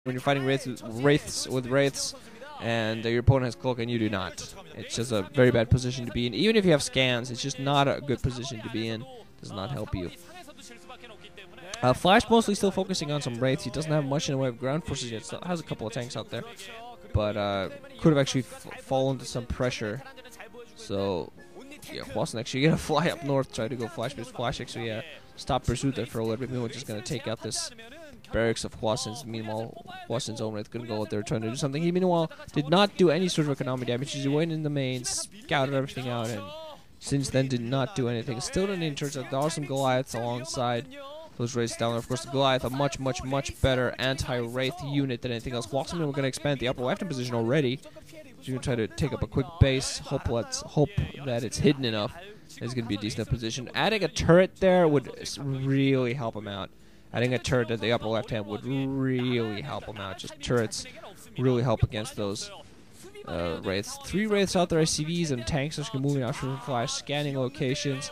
when you're fighting wraiths, and your opponent has cloak and you do not. It's just a very bad position to be in. Even if you have scans, it's just not a good position to be in. Does not help you. Flash mostly still focusing on some wraiths. He doesn't have much in the way of ground forces yet. Still has a couple of tanks out there, but could have actually fallen to some pressure. So yeah, Hwasin actually gonna fly up north, try to go flash, but Flash actually stop pursuit there for a little bit. Meanwhile, just gonna take out this barracks of Hwasin's. Meanwhile, Hwasin's own wraith gonna go out there trying to do something. He meanwhile did not do any sort of economic damage. He went in the main, scouted everything out, and since then did not do anything. Still didn't in terms of there are some Goliaths alongside those wraiths down there. Of course, the Goliath, a much better anti-wraith unit than anything else. Hwasin, we're going to expand the upper left-hand position already. So you're going to try to take up a quick base. Hope that it's hidden enough. It's going to be a decent position. Adding a turret there would really help him out. Adding a turret at the upper left-hand would really help him out. Just turrets really help against those wraiths. 3 wraiths out there, SCVs and tanks are moving out from Flash, scanning locations.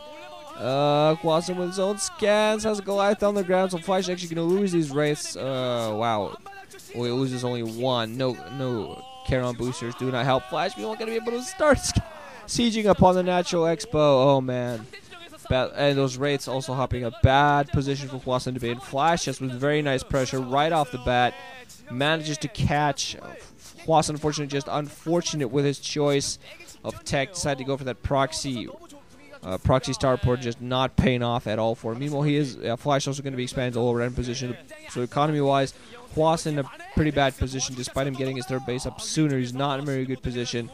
Hwasin with his own scans has a Goliath on the ground, so Flash is actually going to lose these wraiths. Wow. Well, he loses only 1. No Charon boosters do not help Flash. We're not going to be able to start sieging upon the Natural Expo. Oh, man. And those wraiths also hopping a bad position for Hwasin to be in. Flash just with very nice pressure right off the bat. Manages to catch. Hwasin, unfortunately, just unfortunate with his choice of tech. Decided to go for that proxy starport, just not paying off at all for him. Meanwhile, Flash also going to be expanding the lower end position. So economy-wise, Hwasin in a pretty bad position despite him getting his third base up sooner. He's not in a very good position.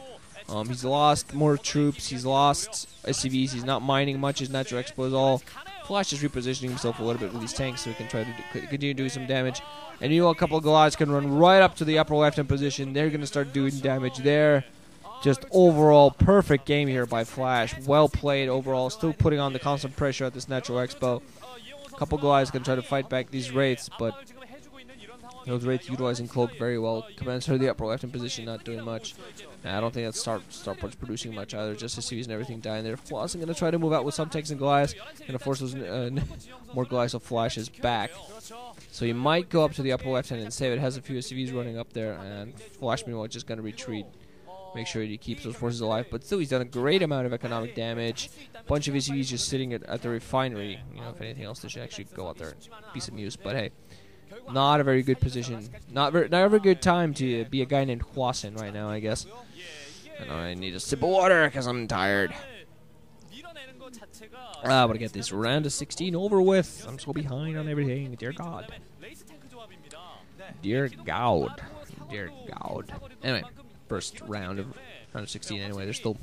He's lost more troops. He's lost SCVs. He's not mining much. His Natural Expo is all. Flash is repositioning himself a little bit with these tanks so he can try to continue doing some damage. And a couple of Goliaths can run right up to the upper left-hand position. They're going to start doing damage there. Just overall perfect game here by Flash. Well played overall. Still putting on the constant pressure at this Natural Expo. A couple Goliaths can try to fight back these wraiths, but those wraiths utilizing cloak very well. Commands her the upper left-hand position, not doing much. I don't think that starport's producing much either. Just SCVs and everything dying there. Hwasin going to try to move out with some tanks and Goliaths. Going to force those more Goliaths of Flash's back. So he might go up to the upper left-hand and save it. Has a few SCVs running up there, and Flash meanwhile just going to retreat. Make sure he keeps those forces alive. But still, he's done a great amount of economic damage. A bunch of SCVs just sitting at the refinery. If anything else, they should actually go out there and be some use. But hey, not a very good position. Not a very good time to be a guy named Hwasin right now, I guess. And I need a sip of water because I'm tired. I want to get this round of 16 over with. I'm so behind on everything. Dear God. Dear God. Dear God. Anyway. First round of 16 anyway. There's still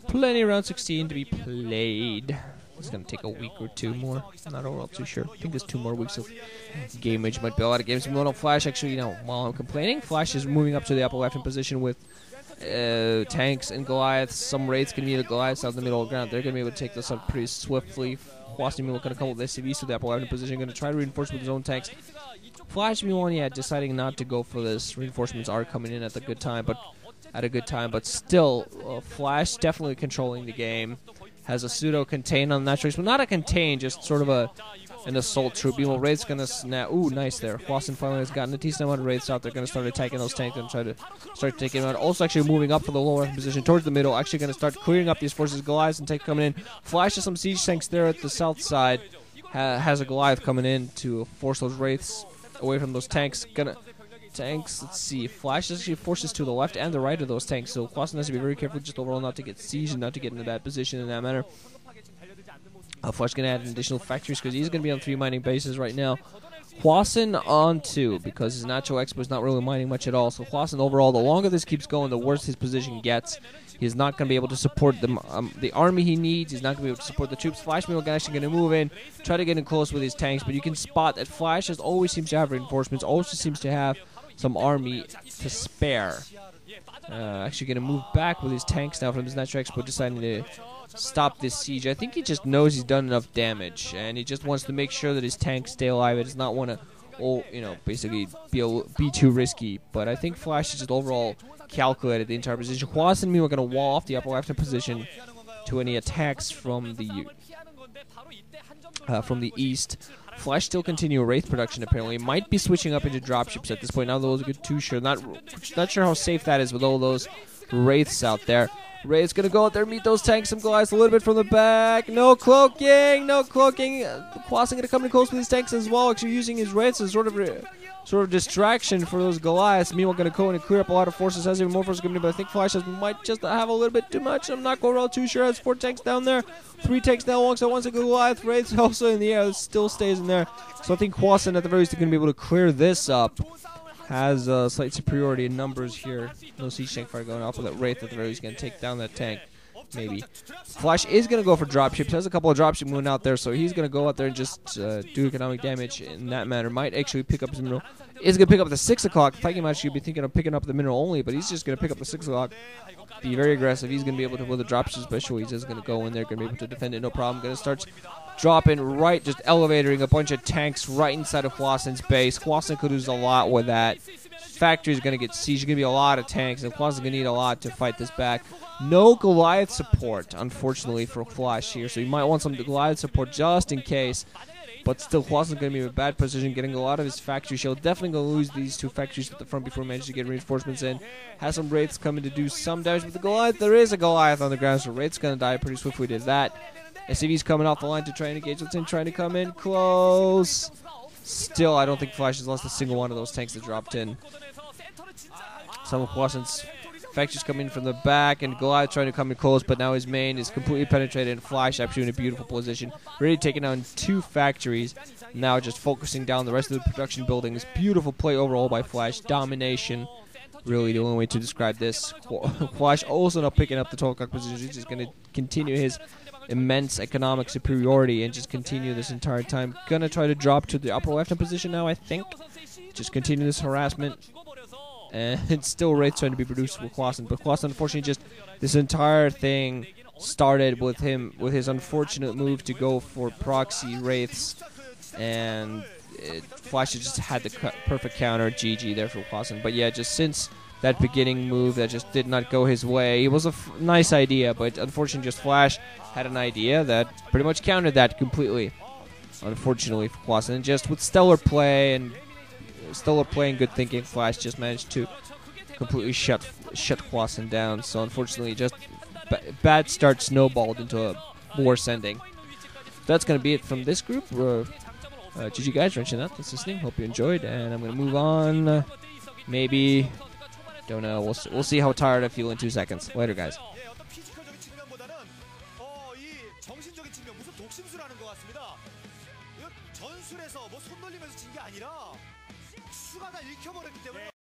plenty of round 16 to be played. It's going to take a week or 2 more. I'm not overall too sure. I think there's 2 more weeks of game, which might be a lot of games. Meanwhile, Flash actually, while I'm complaining, Flash is moving up to the upper left-hand position with tanks and Goliaths. Some wraiths can meet the Goliaths out in the middle of the ground. They're going to be able to take this up pretty swiftly. Hwasin meanwhile going to come with SCVs to the upper left-hand position. Going to try to reinforce with his own tanks. Flash meanwhile, deciding not to go for this. Reinforcements are coming in at a good time, but still, Flash definitely controlling the game. Has a pseudo contain on the Natural Expo, but not a contain, just sort of an assault troop. Meanwhile, Wraith's gonna snap. Ooh, nice there. Hwasin finally has gotten a decent amount of Wraiths out. They're gonna start attacking those tanks and try to start taking them out. Also, actually moving up for the lower position towards the middle. Actually, gonna start clearing up these forces. Goliaths and tanks coming in. Flash has some siege tanks there at the south side. Has a Goliath coming in to force those Wraiths away from those tanks. Tanks, let's see. Flash actually forces to the left and the right of those tanks, so Hwasin has to be very careful just overall not to get sieged and not to get in a bad position in that manner. Flash is going to add additional factories because he's going to be on 3 mining bases right now. Hwasin on 2 because his Natural Expo is not really mining much at all. So Hwasin overall, the longer this keeps going, the worse his position gets. He's not going to be able to support the army he needs. He's not going to be able to support the troops. Flash is actually going to move in, try to get in close with his tanks, but you can spot that Flash always seems to have reinforcements, always seems to have some army to spare. Actually going to move back with his tanks now from his Natural Expo, deciding to stop this siege. I think he just knows he's done enough damage, and he just wants to make sure that his tanks stay alive. He does not want to, basically be too risky. But I think Flash is just overall calculated the entire position. Hwasin, we're going to wall off the upper left position to any attacks from the from the east. Flash still continue Wraith production apparently. Might be switching up into dropships at this point. Now those are good too sure. Not sure how safe that is with all those Wraiths out there. Wraith's gonna go out there and meet those tanks. Some Goliaths a little bit from the back. No cloaking, no cloaking. Hwasin gonna come in close with these tanks as well. Actually using his Wraiths as sort of distraction for those Goliaths. Meanwhile, gonna go in and clear up a lot of forces. Has even more forces coming in, but I think Flash might just have a little bit too much. I'm not going real too sure. Has 4 tanks down there, 3 tanks now alongside once a Goliath. Wraiths also in the air. It still stays in there. So I think Hwasin at the very least is gonna be able to clear this up. Has a slight superiority in numbers here. No siege tank fire going off with that Wraith at the very least. Gonna take down that tank. Maybe. Flash is going to go for dropships. Has a couple of dropship moving out there, so he's going to go out there and just do economic damage in that manner. Might actually pick up his mineral. Is going to pick up the 6 o'clock. Thinking might actually be thinking of picking up the mineral only, but he's just going to pick up the 6 o'clock. Be very aggressive. He's going to be able to, with the dropship special, he's just going to go in there, going to be able to defend it, no problem. Going to start dropping right, just elevating a bunch of tanks right inside of Hwasin's base. Hwasin could lose a lot with that. Factory's going to get sieged. There's going to be a lot of tanks, and Hwasin's going to need a lot to fight this back. No Goliath support, unfortunately, for Flash here, so you might want some Goliath support just in case. But still, Hwasin's going to be in a bad position, getting a lot of his factory shield. Definitely going to lose these 2 factories at the front before he manages to get reinforcements in. Has some Wraiths coming to do some damage with the Goliath. There is a Goliath on the ground, so Wraith's going to die pretty swiftly to that. SCV's coming off the line to try and engage. What's in, trying to come in close. Still, I don't think Flash has lost a single one of those tanks that dropped in. Some of Hwasin's factories coming in from the back, and Goliath trying to come in close, but now his main is completely penetrated, and Flash actually in a beautiful position. Really taking down 2 factories. Now just focusing down the rest of the production buildings. Beautiful play overall by Flash. Domination. Really the only way to describe this. Flash also not picking up the 12 o'clock position. He's just going to continue his immense economic superiority and just continue this entire time. Gonna try to drop to the upper left-hand position now, I think. Just continue this harassment. And it's still Wraith trying to be produced with Hwasin. But Hwasin, unfortunately, just this entire thing started with him, with his unfortunate move to go for proxy Wraiths. And Flash just had the perfect counter. GG there for Hwasin. But yeah, just since that beginning move that just did not go his way, it was a nice idea. But unfortunately, just Flash had an idea that pretty much countered that completely. Unfortunately for Hwasin. And just with stellar play and good thinking, Flash just managed to completely shut Hwasin down. So unfortunately, just bad start snowballed into a worse ending. That's going to be it from this group. GG guys for watching that. That's listening. Hope you enjoyed, and I'm going to move on. Maybe, don't know. We'll see how tired I feel in 2 seconds. Later, guys. 전술에서 뭐 손 돌리면서 진 게 아니라 수가 다 읽혀버렸기 때문에